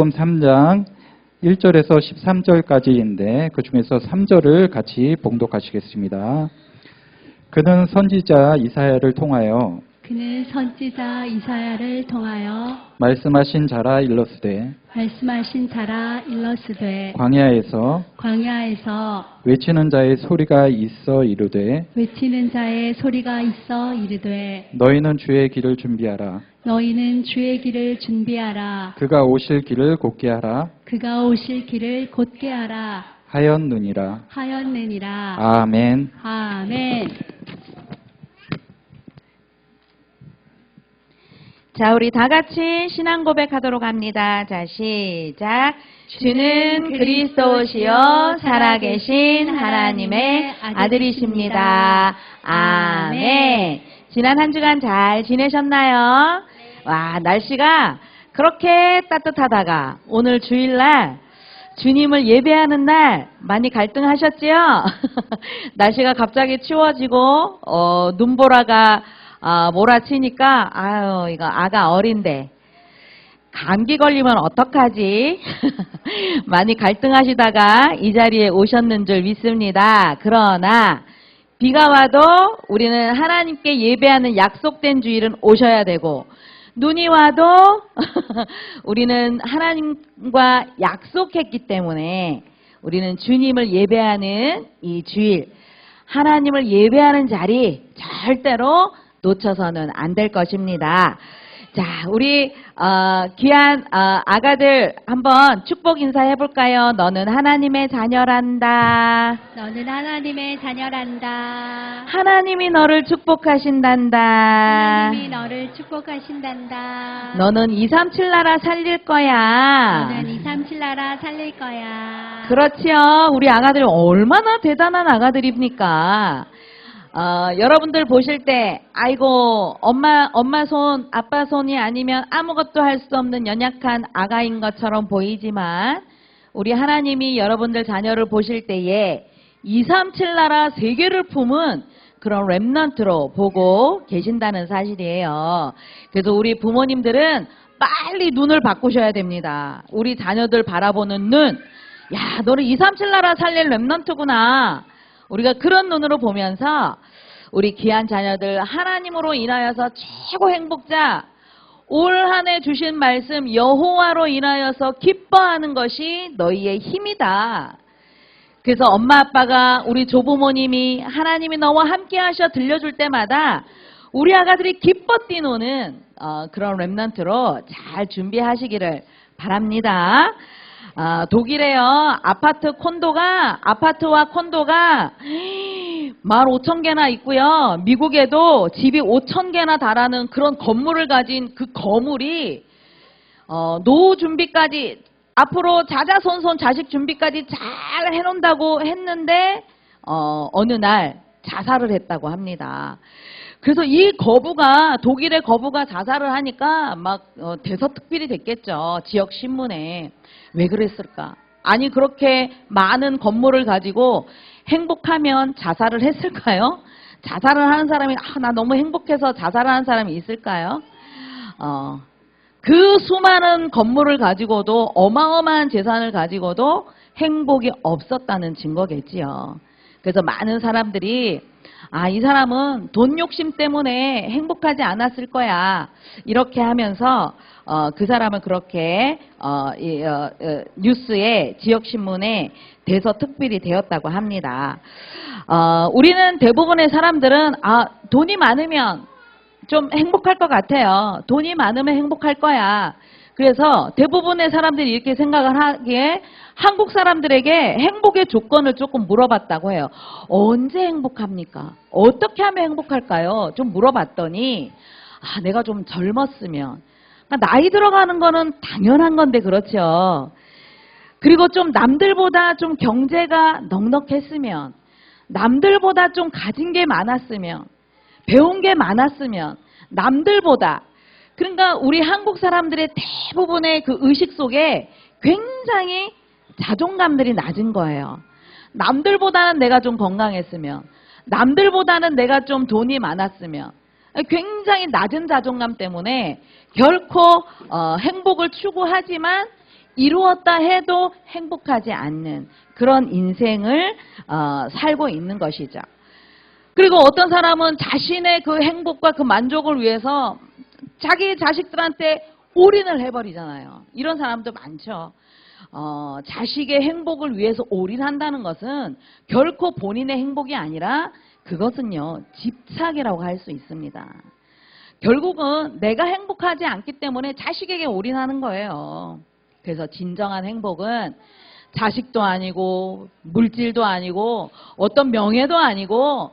마태복음 3장 1절에서 13절까지인데 그 중에서 3절을 같이 봉독하시겠습니다. 그는 선지자 이사야를 통하여 말씀하신 자라 일러스되 광야에서 외치는 자의 소리가 있어 이르되 너희는 주의 길을 준비하라. 그가 오실 길을 곧게 하라. 하였느니라. 아멘. 자, 우리 다 같이 신앙 고백하도록 합니다. 자, 시작. 주는 그리스도시요 살아계신 하나님의 아들이십니다. 아멘. 지난 한 주간 잘 지내셨나요? 와, 날씨가 그렇게 따뜻하다가 오늘 주일날 주님을 예배하는 날 많이 갈등하셨지요? 날씨가 갑자기 추워지고 눈보라가 몰아치니까 아유, 이거 아가 어린데 감기 걸리면 어떡하지? 많이 갈등하시다가 이 자리에 오셨는 줄 믿습니다. 그러나 비가 와도 우리는 하나님께 예배하는 약속된 주일은 오셔야 되고, 눈이 와도 우리는 하나님과 약속했기 때문에 우리는 주님을 예배하는 이 주일, 하나님을 예배하는 자리 절대로 놓쳐서는 안 될 것입니다. 자, 우리 귀한 아가들 한번 축복 인사해 볼까요? 너는 하나님의 자녀란다. 너는 하나님의 자녀란다. 하나님이 너를 축복하신단다. 하나님이 너를 축복하신단다. 너는 237 나라 살릴 거야. 너는 237 나라 살릴 거야. 그렇지요. 우리 아가들 얼마나 대단한 아가들입니까? 여러분들 보실 때 아이고 엄마 손 아빠 손이 아니면 아무것도 할 수 없는 연약한 아가인 것처럼 보이지만, 우리 하나님이 여러분들 자녀를 보실 때에 237 나라 세계를 품은 그런 렘넌트로 보고 계신다는 사실이에요. 그래서 우리 부모님들은 빨리 눈을 바꾸셔야 됩니다. 우리 자녀들 바라보는 눈, 야, 너는 237 나라 살릴 렘넌트구나. 우리가 그런 눈으로 보면서 우리 귀한 자녀들 하나님으로 인하여서 최고 행복자, 올 한 해 주신 말씀 여호와로 인하여서 기뻐하는 것이 너희의 힘이다. 그래서 엄마 아빠가, 우리 조부모님이 하나님이 너와 함께 하셔 들려줄 때마다 우리 아가들이 기뻐 뛰노는 그런 렘넌트로 잘 준비하시기를 바랍니다. 독일에요, 아파트와 콘도가 15,000개나 있고요. 미국에도 집이 5,000개나 달하는 그런 건물을 가진 그 거물이 노후 준비까지, 앞으로 자자손손 자식 준비까지 잘 해놓는다고 했는데 어느 날 자살을 했다고 합니다. 그래서 이 거부가, 독일의 거부가 자살을 하니까 막 대서특필이 됐겠죠. 지역 신문에. 왜 그랬을까? 아니, 그렇게 많은 건물을 가지고 행복하면 자살을 했을까요? 자살을 하는 사람이 나 너무 행복해서 자살을 하는 사람이 있을까요? 그 수많은 건물을 가지고도, 어마어마한 재산을 가지고도 행복이 없었다는 증거겠지요. 그래서 많은 사람들이 이 사람은 돈 욕심 때문에 행복하지 않았을 거야, 이렇게 하면서 그 사람을 그렇게 뉴스에, 지역신문에 대서특필이 되었다고 합니다. 우리는 대부분의 사람들은 돈이 많으면 좀 행복할 것 같아요. 돈이 많으면 행복할 거야. 그래서 대부분의 사람들이 이렇게 생각을 하기에 한국 사람들에게 행복의 조건을 조금 물어봤다고 해요. 언제 행복합니까? 어떻게 하면 행복할까요? 좀 물어봤더니 내가 좀 젊었으면, 나이 들어가는 거는 당연한 건데 그렇죠. 그리고 좀 남들보다 좀 경제가 넉넉했으면, 남들보다 좀 가진 게 많았으면, 배운 게 많았으면, 남들보다. 그러니까 우리 한국 사람들의 대부분의 그 의식 속에 굉장히 자존감들이 낮은 거예요. 남들보다는 내가 좀 건강했으면, 남들보다는 내가 좀 돈이 많았으면, 굉장히 낮은 자존감 때문에 결코 행복을 추구하지만 이루었다 해도 행복하지 않는 그런 인생을 살고 있는 것이죠. 그리고 어떤 사람은 자신의 그 행복과 그 만족을 위해서 자기 자식들한테 올인을 해버리잖아요. 이런 사람도 많죠. 자식의 행복을 위해서 올인한다는 것은 결코 본인의 행복이 아니라 그것은요, 집착이라고 할 수 있습니다. 결국은 내가 행복하지 않기 때문에 자식에게 올인하는 거예요. 그래서 진정한 행복은 자식도 아니고 물질도 아니고 어떤 명예도 아니고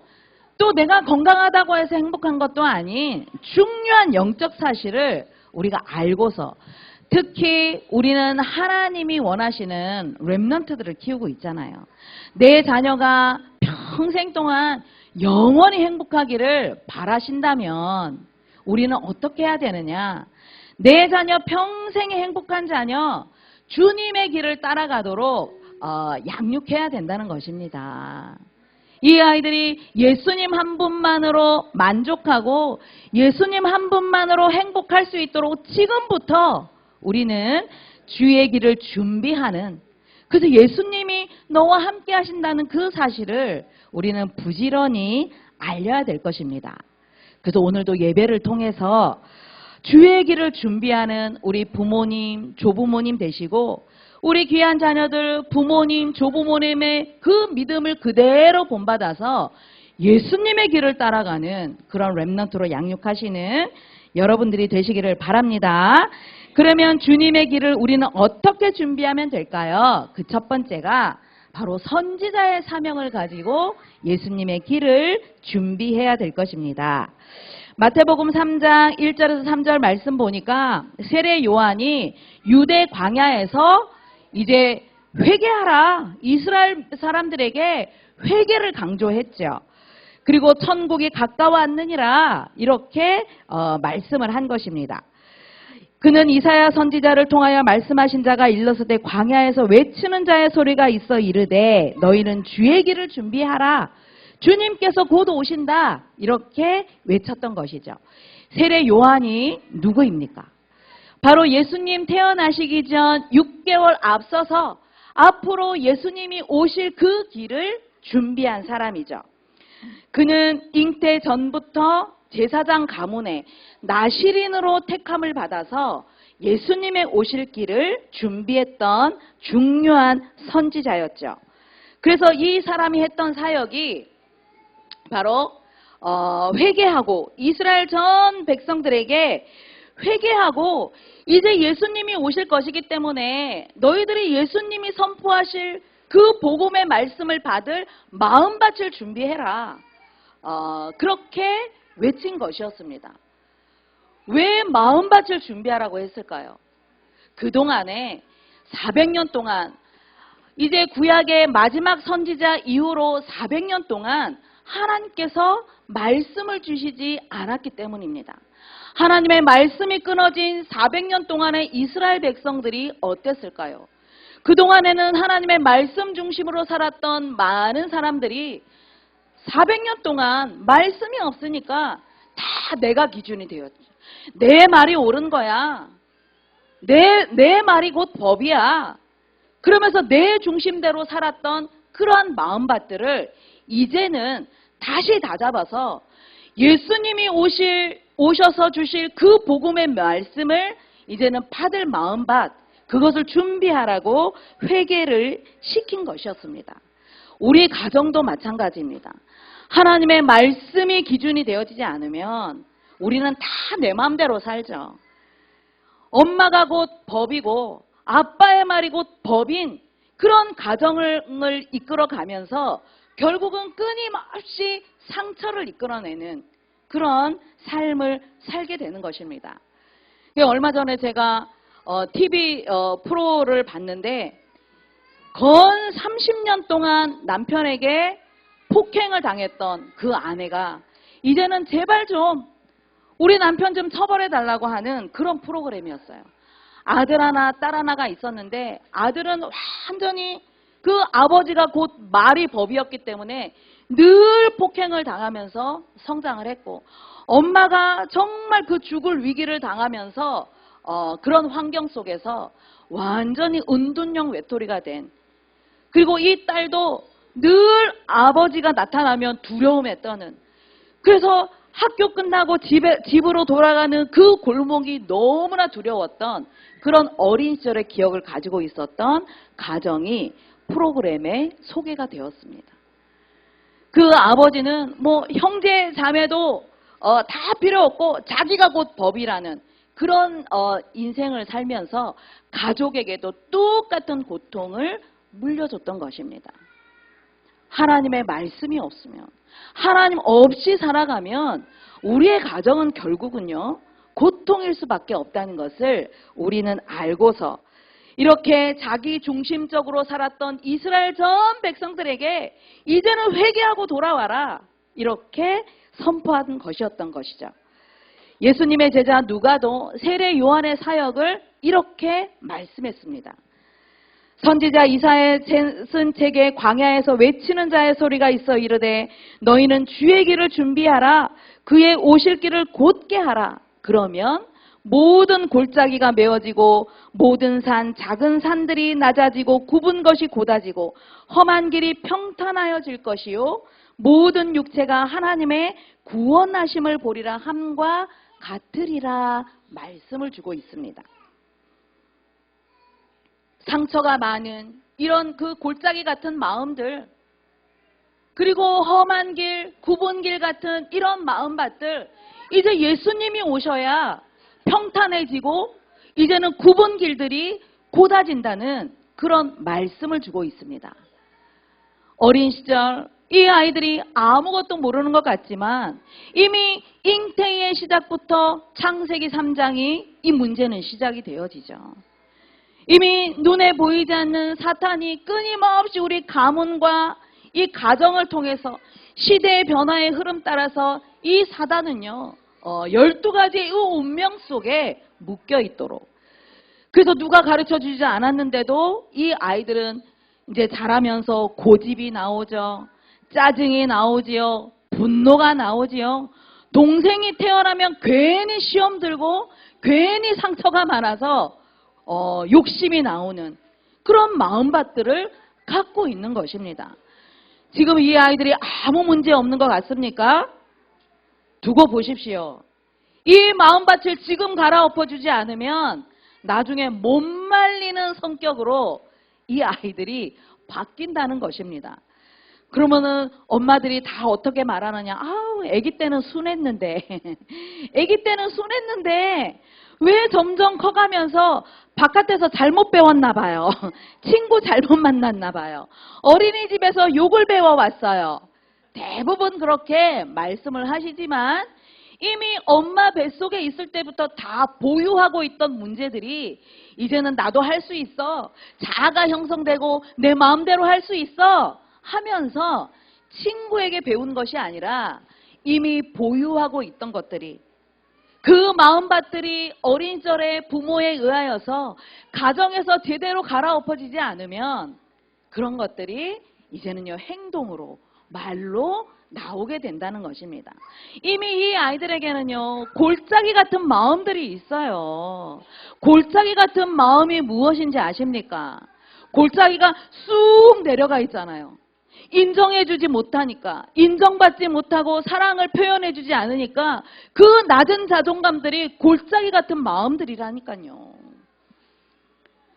또 내가 건강하다고 해서 행복한 것도 아닌 중요한 영적 사실을 우리가 알고서, 특히 우리는 하나님이 원하시는 렘넌트들을 키우고 있잖아요. 내 자녀가 평생 동안 영원히 행복하기를 바라신다면 우리는 어떻게 해야 되느냐? 내 자녀 평생에 행복한 자녀, 주님의 길을 따라가도록 양육해야 된다는 것입니다. 이 아이들이 예수님 한 분만으로 만족하고 예수님 한 분만으로 행복할 수 있도록 지금부터 우리는 주의 길을 준비하는, 그래서 예수님이 너와 함께 하신다는 그 사실을 우리는 부지런히 알려야 될 것입니다. 그래서 오늘도 예배를 통해서 주의 길을 준비하는 우리 부모님, 조부모님 되시고 우리 귀한 자녀들, 부모님, 조부모님의 그 믿음을 그대로 본받아서 예수님의 길을 따라가는 그런 렘넌트로 양육하시는 여러분들이 되시기를 바랍니다. 그러면 주님의 길을 우리는 어떻게 준비하면 될까요? 그 첫 번째가 바로 선지자의 사명을 가지고 예수님의 길을 준비해야 될 것입니다. 마태복음 3장 1절에서 3절 말씀 보니까 세례 요한이 유대 광야에서 이제 회개하라, 이스라엘 사람들에게 회개를 강조했죠. 그리고 천국이 가까웠느니라 이렇게 말씀을 한 것입니다. 그는 이사야 선지자를 통하여 말씀하신 자가 일러서되 광야에서 외치는 자의 소리가 있어 이르되 너희는 주의 길을 준비하라, 주님께서 곧 오신다, 이렇게 외쳤던 것이죠. 세례 요한이 누구입니까? 바로 예수님 태어나시기 전 6개월 앞서서 앞으로 예수님이 오실 그 길을 준비한 사람이죠. 그는 잉태 전부터 제사장 가문에 나시린으로 택함을 받아서 예수님의 오실 길을 준비했던 중요한 선지자였죠. 그래서 이 사람이 했던 사역이 바로 회개하고 이스라엘 전 백성들에게 회개하고 이제 예수님이 오실 것이기 때문에 너희들이 예수님이 선포하실 그 복음의 말씀을 받을 마음밭을 준비해라. 그렇게 외친 것이었습니다. 왜 마음밭을 준비하라고 했을까요? 그동안에 400년 동안 이제 구약의 마지막 선지자 이후로 400년 동안 하나님께서 말씀을 주시지 않았기 때문입니다. 하나님의 말씀이 끊어진 400년 동안의 이스라엘 백성들이 어땠을까요? 그동안에는 하나님의 말씀 중심으로 살았던 많은 사람들이 400년 동안 말씀이 없으니까 다 내가 기준이 되었죠. 내 말이 옳은 거야. 내 말이 곧 법이야. 그러면서 내 중심대로 살았던 그러한 마음밭들을 이제는 다시 다잡아서 예수님이 오셔서 주실 그 복음의 말씀을 이제는 받을 마음밭, 그것을 준비하라고 회개를 시킨 것이었습니다. 우리 가정도 마찬가지입니다. 하나님의 말씀이 기준이 되어지지 않으면 우리는 다 내 마음대로 살죠. 엄마가 곧 법이고 아빠의 말이 곧 법인 그런 가정을 이끌어가면서 결국은 끊임없이 상처를 이끌어내는 그런 삶을 살게 되는 것입니다. 얼마 전에 제가 TV 프로를 봤는데 건 30년 동안 남편에게 폭행을 당했던 그 아내가 이제는 제발 좀 우리 남편 좀 처벌해달라고 하는 그런 프로그램이었어요. 아들 하나, 딸 하나가 있었는데 아들은 완전히 그 아버지가 곧 말이 법이었기 때문에 늘 폭행을 당하면서 성장을 했고, 엄마가 정말 그 죽을 위기를 당하면서 그런 환경 속에서 완전히 은둔형 외톨이가 된, 그리고 이 딸도 늘 아버지가 나타나면 두려움에 떠는, 그래서 학교 끝나고 집으로 돌아가는 그 골목이 너무나 두려웠던 그런 어린 시절의 기억을 가지고 있었던 가정이 프로그램에 소개가 되었습니다. 그 아버지는 뭐 형제 자매도 다 필요 없고 자기가 곧 법이라는 그런 인생을 살면서 가족에게도 똑같은 고통을 물려줬던 것입니다. 하나님의 말씀이 없으면, 하나님 없이 살아가면 우리의 가정은 결국은요 고통일 수밖에 없다는 것을 우리는 알고서 이렇게 자기 중심적으로 살았던 이스라엘 전 백성들에게 이제는 회개하고 돌아와라, 이렇게 선포한 것이었던 것이죠. 예수님의 제자 누가도 세례 요한의 사역을 이렇게 말씀했습니다. 선지자 이사야의 쓴 책에 광야에서 외치는 자의 소리가 있어 이르되 너희는 주의 길을 준비하라, 그의 오실 길을 곧게 하라. 그러면 모든 골짜기가 메어지고 모든 산 작은 산들이 낮아지고 굽은 것이 곧아지고 험한 길이 평탄하여질 것이요 모든 육체가 하나님의 구원하심을 보리라 함과 같으리라 말씀을 주고 있습니다. 상처가 많은 이런 그 골짜기 같은 마음들, 그리고 험한 길, 굽은 길 같은 이런 마음밭들, 이제 예수님이 오셔야 평탄해지고 이제는 굽은 길들이 곧아진다는 그런 말씀을 주고 있습니다. 어린 시절 이 아이들이 아무것도 모르는 것 같지만 이미 잉태의 시작부터 창세기 3장이 이 문제는 시작이 되어지죠. 이미 눈에 보이지 않는 사탄이 끊임없이 우리 가문과 이 가정을 통해서 시대의 변화의 흐름 따라서 이 사단은요 12가지의 운명 속에 묶여 있도록, 그래서 누가 가르쳐 주지 않았는데도 이 아이들은 이제 자라면서 고집이 나오죠. 짜증이 나오지요. 분노가 나오지요. 동생이 태어나면 괜히 시험 들고 괜히 상처가 많아서 욕심이 나오는 그런 마음밭들을 갖고 있는 것입니다. 지금 이 아이들이 아무 문제 없는 것 같습니까? 두고 보십시오. 이 마음밭을 지금 갈아엎어주지 않으면 나중에 못 말리는 성격으로 이 아이들이 바뀐다는 것입니다. 그러면은 엄마들이 다 어떻게 말하느냐? 아우, 아기 때는 순했는데 아기 때는 순했는데 왜 점점 커가면서 바깥에서 잘못 배웠나 봐요. 친구 잘못 만났나 봐요. 어린이집에서 욕을 배워왔어요. 대부분 그렇게 말씀을 하시지만 이미 엄마 뱃속에 있을 때부터 다 보유하고 있던 문제들이 이제는 나도 할 수 있어, 자아가 형성되고 내 마음대로 할 수 있어 하면서 친구에게 배운 것이 아니라 이미 보유하고 있던 것들이, 그 마음밭들이 어린 시절에 부모에 의하여서 가정에서 제대로 갈아엎어지지 않으면 그런 것들이 이제는요 행동으로, 말로 나오게 된다는 것입니다. 이미 이 아이들에게는요 골짜기 같은 마음들이 있어요. 골짜기 같은 마음이 무엇인지 아십니까? 골짜기가 쑥 내려가 있잖아요. 인정해주지 못하니까, 인정받지 못하고 사랑을 표현해주지 않으니까 그 낮은 자존감들이 골짜기 같은 마음들이라니까요.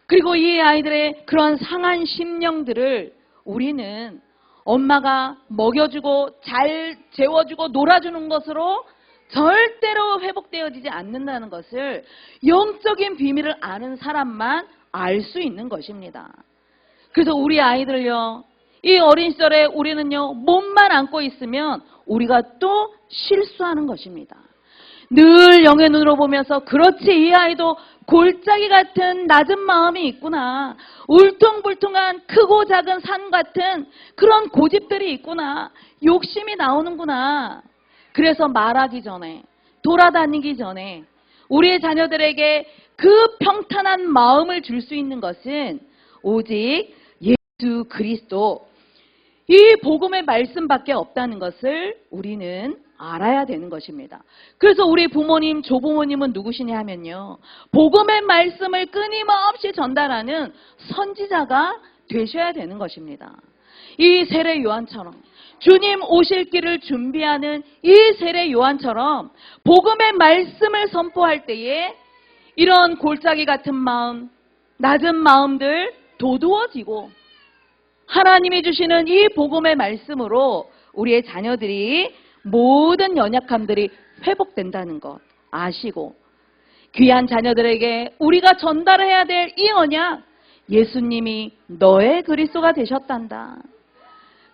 그리고 이 아이들의 그런 상한 심령들을 우리는 엄마가 먹여주고 잘 재워주고 놀아주는 것으로 절대로 회복되어지지 않는다는 것을 영적인 비밀을 아는 사람만 알 수 있는 것입니다. 그래서 우리 아이들요, 이 어린 시절에 우리는요 몸만 안고 있으면 우리가 또 실수하는 것입니다. 늘 영의 눈으로 보면서 그렇지, 이 아이도 골짜기 같은 낮은 마음이 있구나, 울퉁불퉁한 크고 작은 산 같은 그런 고집들이 있구나, 욕심이 나오는구나. 그래서 말하기 전에, 돌아다니기 전에 우리의 자녀들에게 그 평탄한 마음을 줄 수 있는 것은 오직 예수 그리스도, 이 복음의 말씀밖에 없다는 것을 우리는 알아야 되는 것입니다. 그래서 우리 부모님, 조부모님은 누구시냐 하면요, 복음의 말씀을 끊임없이 전달하는 선지자가 되셔야 되는 것입니다. 이 세례 요한처럼, 주님 오실 길을 준비하는 이 세례 요한처럼 복음의 말씀을 선포할 때에 이런 골짜기 같은 마음, 낮은 마음들 도두어지고 하나님이 주시는 이 복음의 말씀으로 우리의 자녀들이 모든 연약함들이 회복된다는 것 아시고, 귀한 자녀들에게 우리가 전달해야 될 이 언약, 예수님이 너의 그리스도가 되셨단다.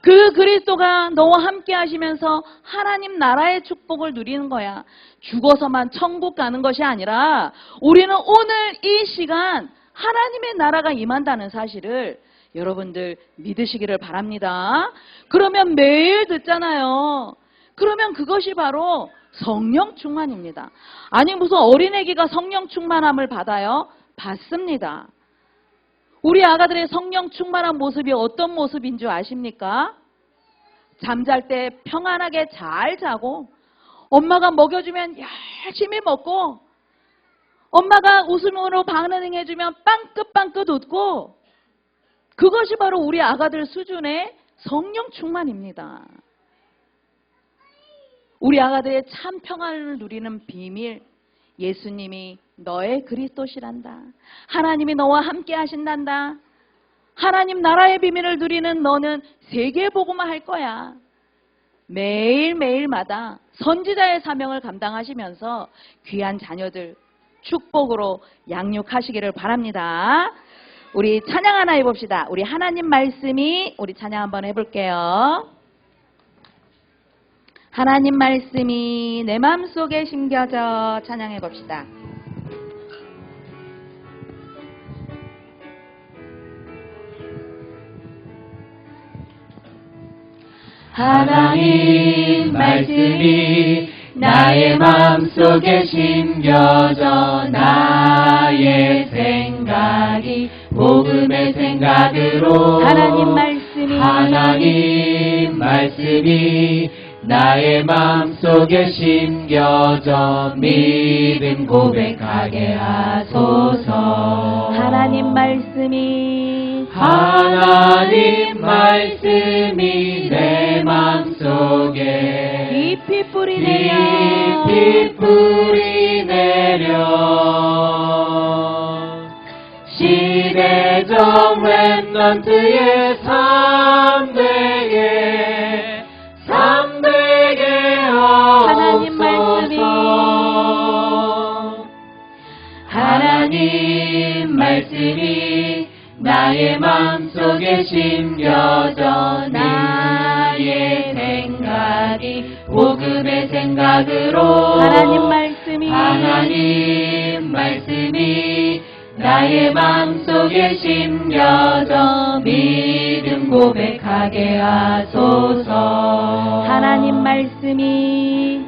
그 그리스도가 너와 함께 하시면서 하나님 나라의 축복을 누리는 거야. 죽어서만 천국 가는 것이 아니라 우리는 오늘 이 시간 하나님의 나라가 임한다는 사실을 여러분들 믿으시기를 바랍니다. 그러면 매일 듣잖아요. 그러면 그것이 바로 성령 충만입니다. 아니 무슨 어린애기가 성령 충만함을 받아요? 받습니다. 우리 아가들의 성령 충만한 모습이 어떤 모습인 줄 아십니까? 잠잘 때 평안하게 잘 자고, 엄마가 먹여주면 열심히 먹고, 엄마가 웃음으로 반응해주면 빵긋빵긋 웃고, 그것이 바로 우리 아가들 수준의 성령 충만입니다. 우리 아가들의 참 평안을 누리는 비밀, 예수님이 너의 그리스도시란다. 하나님이 너와 함께 하신단다. 하나님 나라의 비밀을 누리는 너는 세계복음화 할 거야. 매일매일마다 선지자의 사명을 감당하시면서 귀한 자녀들 축복으로 양육하시기를 바랍니다. 우리 찬양 하나 해봅시다. 우리 하나님 말씀이, 우리 찬양 한번 해볼게요. 하나님 말씀이 내 마음속에 심겨져, 찬양해 봅시다. 하나님 말씀이 나의 마음속에 심겨져, 나의 생각이 복음의 생각으로, 하나님 말씀이 나의 마음속에 심겨져 믿음 고백하게 하소서. 하나님 말씀이 내 마음속에 깊이 뿌리 내려 시대적 렘넌트의 삼대에 하옵소서. 하나님 말씀이 나의 마음속에 심겨져, 나의 생각이 복음의 생각으로, 하나님 말씀이 나의 마음속에 심겨져 믿음 고백하게 하소서. 하나님 말씀이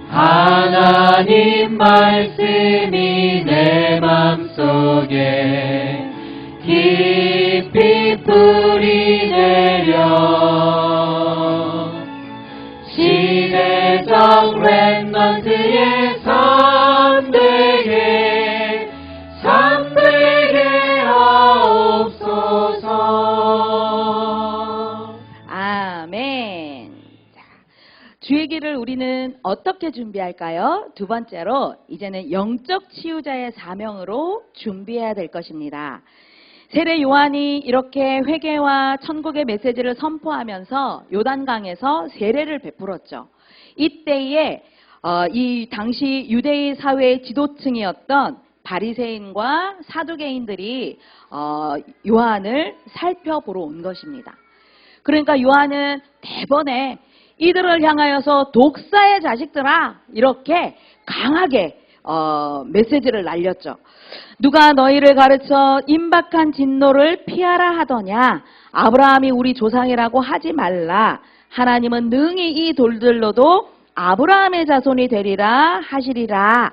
내 마음속에 깊이 뿌리 내려 시대적 렘넌트의 삼대에 하옵소서. 아멘. 자, 주의 길을 우리는 어떻게 준비할까요? 두 번째로 이제는 영적 치유자의 사명으로 준비해야 될 것입니다. 세례 요한이 이렇게 회개와 천국의 메시지를 선포하면서 요단강에서 세례를 베풀었죠. 이때에 이 당시 유대인 사회의 지도층이었던 바리새인과 사두개인들이 요한을 살펴보러 온 것입니다. 그러니까 요한은 대번에 이들을 향하여서 독사의 자식들아, 이렇게 강하게 메시지를 날렸죠. 누가 너희를 가르쳐 임박한 진노를 피하라 하더냐? 아브라함이 우리 조상이라고 하지 말라. 하나님은 능히 이 돌들로도 아브라함의 자손이 되리라 하시리라.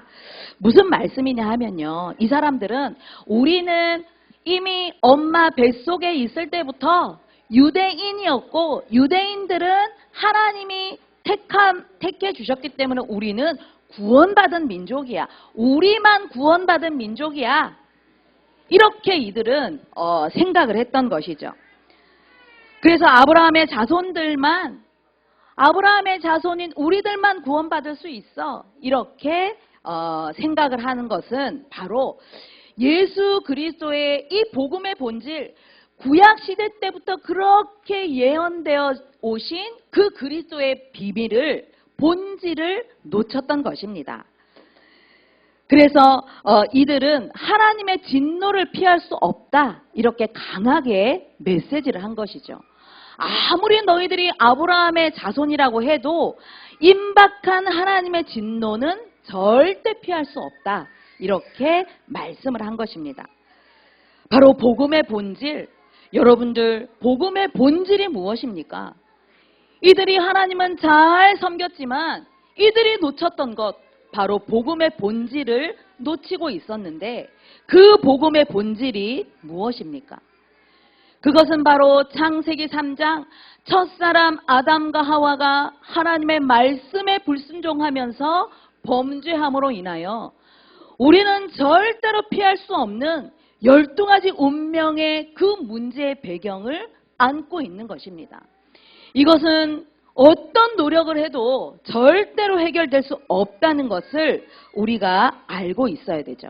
무슨 말씀이냐 하면요, 이 사람들은 우리는 이미 엄마 뱃속에 있을 때부터 유대인이었고, 유대인들은 하나님이 택해 주셨기 때문에 우리는 구원받은 민족이야. 우리만 구원받은 민족이야. 이렇게 이들은 생각을 했던 것이죠. 그래서 아브라함의 자손인 우리들만 구원받을 수 있어. 이렇게 생각을 하는 것은 바로 예수 그리스도의 이 복음의 본질, 구약 시대 때부터 그렇게 예언되어 오신 그 그리스도의 비밀을, 본질을 놓쳤던 것입니다. 그래서 이들은 하나님의 진노를 피할 수 없다, 이렇게 강하게 메시지를 한 것이죠. 아무리 너희들이 아브라함의 자손이라고 해도 임박한 하나님의 진노는 절대 피할 수 없다, 이렇게 말씀을 한 것입니다. 바로 복음의 본질, 여러분들 복음의 본질이 무엇입니까? 이들이 하나님은 잘 섬겼지만 이들이 놓쳤던 것, 바로 복음의 본질을 놓치고 있었는데 그 복음의 본질이 무엇입니까? 그것은 바로 창세기 3장 첫사람 아담과 하와가 하나님의 말씀에 불순종하면서 범죄함으로 인하여 우리는 절대로 피할 수 없는 12가지 운명의 그 문제의 배경을 안고 있는 것입니다. 이것은 어떤 노력을 해도 절대로 해결될 수 없다는 것을 우리가 알고 있어야 되죠.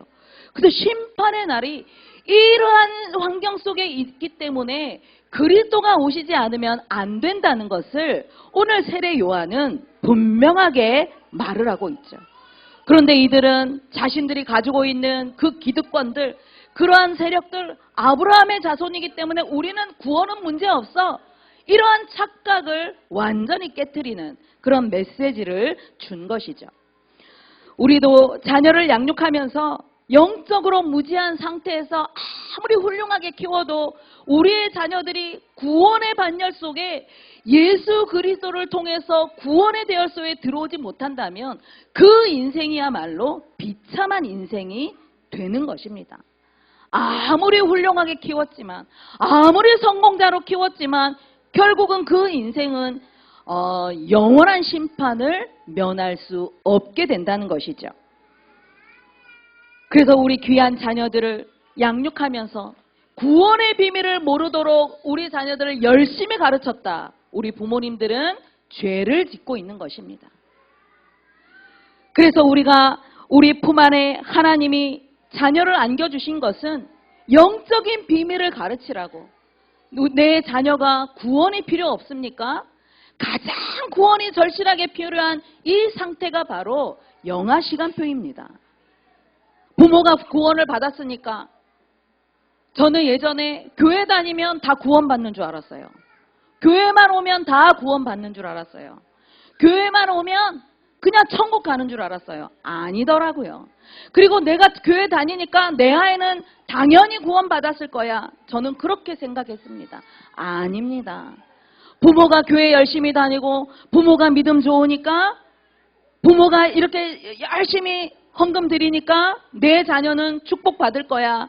그래서 심판의 날이 이러한 환경 속에 있기 때문에 그리스도가 오시지 않으면 안 된다는 것을 오늘 세례 요한은 분명하게 말을 하고 있죠. 그런데 이들은 자신들이 가지고 있는 그 기득권들, 그러한 세력들, 아브라함의 자손이기 때문에 우리는 구원은 문제없어, 이러한 착각을 완전히 깨트리는 그런 메시지를 준 것이죠. 우리도 자녀를 양육하면서 영적으로 무지한 상태에서 아무리 훌륭하게 키워도 우리의 자녀들이 구원의 반열 속에 예수 그리스도를 통해서 구원의 대열 속에 들어오지 못한다면 그 인생이야말로 비참한 인생이 되는 것입니다. 아무리 훌륭하게 키웠지만, 아무리 성공자로 키웠지만 결국은 그 인생은 영원한 심판을 면할 수 없게 된다는 것이죠. 그래서 우리 귀한 자녀들을 양육하면서 구원의 비밀을 모르도록 우리 자녀들을 열심히 가르쳤다, 우리 부모님들은 죄를 짓고 있는 것입니다. 그래서 우리가 우리 품 안에 하나님이 자녀를 안겨주신 것은 영적인 비밀을 가르치라고. 내 자녀가 구원이 필요 없습니까? 가장 구원이 절실하게 필요한 이 상태가 바로 영아 시간표입니다. 부모가 구원을 받았으니까 저는 예전에 교회 다니면 다 구원받는 줄 알았어요. 교회만 오면 다 구원받는 줄 알았어요. 교회만 오면 그냥 천국 가는 줄 알았어요. 아니더라고요. 그리고 내가 교회 다니니까 내 아이는 당연히 구원받았을 거야, 저는 그렇게 생각했습니다. 아닙니다. 부모가 교회 열심히 다니고 부모가 믿음 좋으니까, 부모가 이렇게 열심히 헌금 드리니까 내 자녀는 축복받을 거야,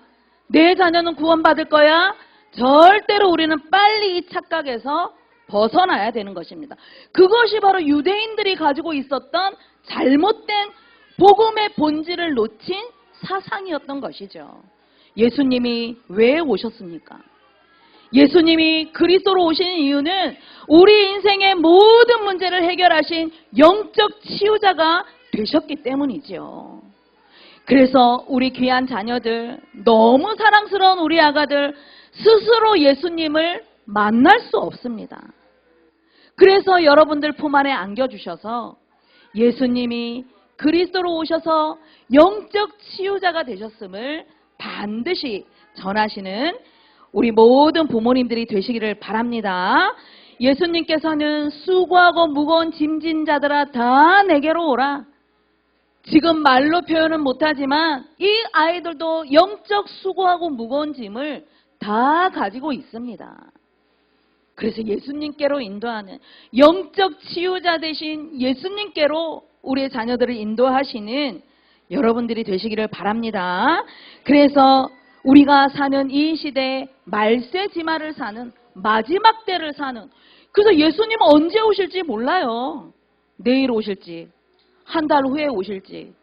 내 자녀는 구원받을 거야, 절대로 우리는 빨리 이 착각에서 벗어나야 되는 것입니다. 그것이 바로 유대인들이 가지고 있었던 잘못된 복음의 본질을 놓친 사상이었던 것이죠. 예수님이 왜 오셨습니까? 예수님이 그리스도로 오신 이유는 우리 인생의 모든 문제를 해결하신 영적 치유자가 되셨기 때문이죠. 그래서 우리 귀한 자녀들, 너무 사랑스러운 우리 아가들 스스로 예수님을 만날 수 없습니다. 그래서 여러분들 품 안에 안겨주셔서 예수님이 그리스도로 오셔서 영적 치유자가 되셨음을 반드시 전하시는 우리 모든 부모님들이 되시기를 바랍니다. 예수님께서는 수고하고 무거운 짐진 자들아 다 내게로 오라. 지금 말로 표현은 못하지만 이 아이들도 영적 수고하고 무거운 짐을 다 가지고 있습니다. 그래서 예수님께로 인도하는, 영적 치유자 되신 예수님께로 우리의 자녀들을 인도하시는 여러분들이 되시기를 바랍니다. 그래서 우리가 사는 이 시대에 말세지마를 사는, 마지막 때를 사는, 그래서 예수님은 언제 오실지 몰라요. 내일 오실지, 한 달 후에 오실지.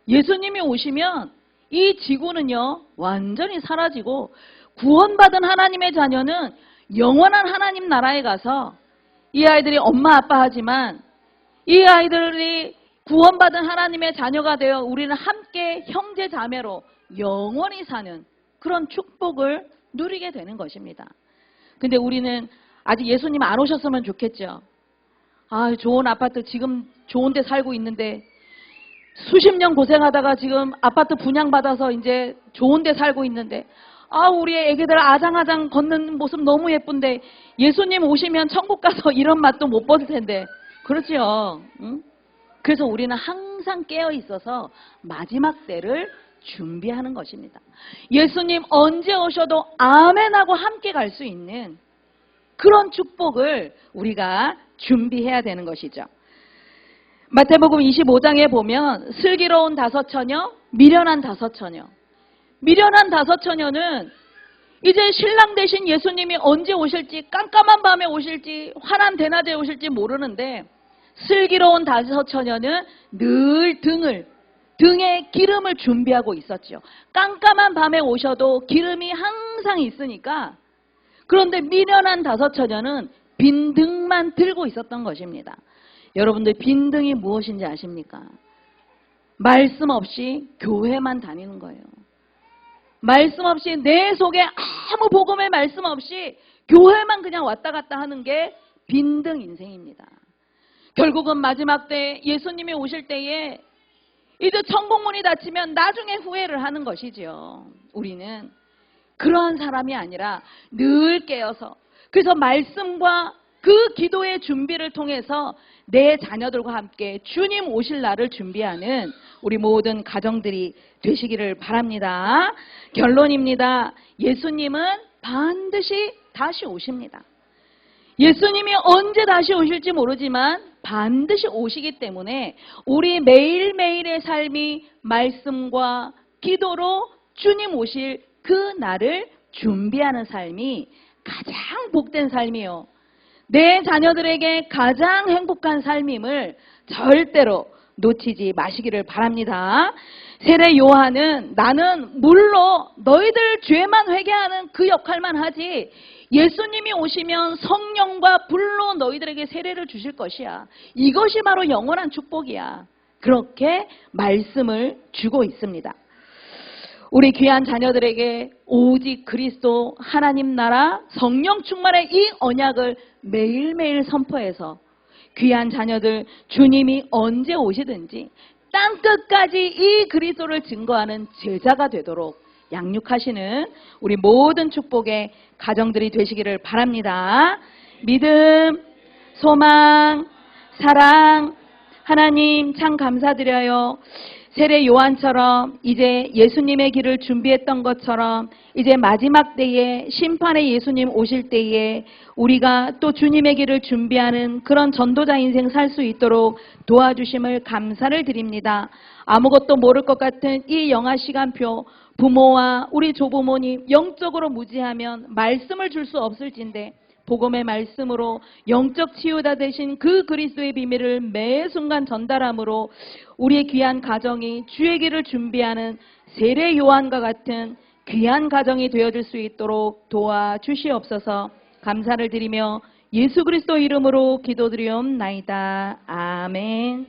예수님이 오시면 이 지구는요, 완전히 사라지고 구원받은 하나님의 자녀는 영원한 하나님 나라에 가서 이 아이들이 엄마 아빠 하지만 이 아이들이 구원받은 하나님의 자녀가 되어 우리는 함께 형제 자매로 영원히 사는 그런 축복을 누리게 되는 것입니다. 근데 우리는 아직 예수님 안 오셨으면 좋겠죠. 아, 좋은 아파트 지금 좋은 데 살고 있는데 수십 년 고생하다가 지금 아파트 분양받아서 이제 좋은 데 살고 있는데 아, 우리 애기들 아장아장 걷는 모습 너무 예쁜데 예수님 오시면 천국 가서 이런 맛도 못 볼 텐데. 그렇죠. 응? 그래서 우리는 항상 깨어 있어서 마지막 때를 준비하는 것입니다. 예수님 언제 오셔도 아멘하고 함께 갈 수 있는 그런 축복을 우리가 준비해야 되는 것이죠. 마태복음 25장에 보면 슬기로운 5처녀, 미련한 5처녀. 미련한 5처녀는 이제 신랑 되신 예수님이 언제 오실지, 깜깜한 밤에 오실지, 환한 대낮에 오실지 모르는데 슬기로운 5처녀는 늘 등에 기름을 준비하고 있었죠. 깜깜한 밤에 오셔도 기름이 항상 있으니까. 그런데 미련한 5처녀는 빈등만 들고 있었던 것입니다. 여러분들 빈등이 무엇인지 아십니까? 말씀 없이 교회만 다니는 거예요. 말씀 없이 내 속에 아무 복음의 말씀 없이 교회만 그냥 왔다 갔다 하는 게 빈등 인생입니다. 결국은 마지막 때 예수님이 오실 때에 이제 천국문이 닫히면 나중에 후회를 하는 것이지요. 우리는 그러한 사람이 아니라 늘 깨어서 그래서 말씀과 그 기도의 준비를 통해서 내 자녀들과 함께 주님 오실 날을 준비하는 우리 모든 가정들이 되시기를 바랍니다. 결론입니다. 예수님은 반드시 다시 오십니다. 예수님이 언제 다시 오실지 모르지만 반드시 오시기 때문에 우리 매일매일의 삶이 말씀과 기도로 주님 오실 그 날을 준비하는 삶이 가장 복된 삶이요. 내 자녀들에게 가장 행복한 삶임을 절대로 놓치지 마시기를 바랍니다. 세례 요한은 나는 물로 너희들 죄만 회개하는 그 역할만 하지 예수님이 오시면 성령과 불로 너희들에게 세례를 주실 것이야. 이것이 바로 영원한 축복이야. 그렇게 말씀을 주고 있습니다. 우리 귀한 자녀들에게 오직 그리스도 하나님 나라 성령 충만의 이 언약을 매일매일 선포해서 귀한 자녀들 주님이 언제 오시든지 땅끝까지 이 그리스도를 증거하는 제자가 되도록 양육하시는 우리 모든 축복의 가정들이 되시기를 바랍니다. 믿음, 소망, 사랑, 하나님 참 감사드려요. 세례 요한처럼 이제 예수님의 길을 준비했던 것처럼 이제 마지막 때에 심판의 예수님 오실 때에 우리가 또 주님의 길을 준비하는 그런 전도자 인생 살 수 있도록 도와주심을 감사를 드립니다. 아무것도 모를 것 같은 이 영아 시간표 부모와 우리 조부모님 영적으로 무지하면 말씀을 줄 수 없을진데 복음의 말씀으로 영적 치유자 되신 그 그리스도의 비밀을 매 순간 전달함으로 우리의 귀한 가정이 주의 길을 준비하는 세례 요한과 같은 귀한 가정이 되어줄 수 있도록 도와주시옵소서. 감사를 드리며 예수 그리스도 이름으로 기도드리옵나이다. 아멘.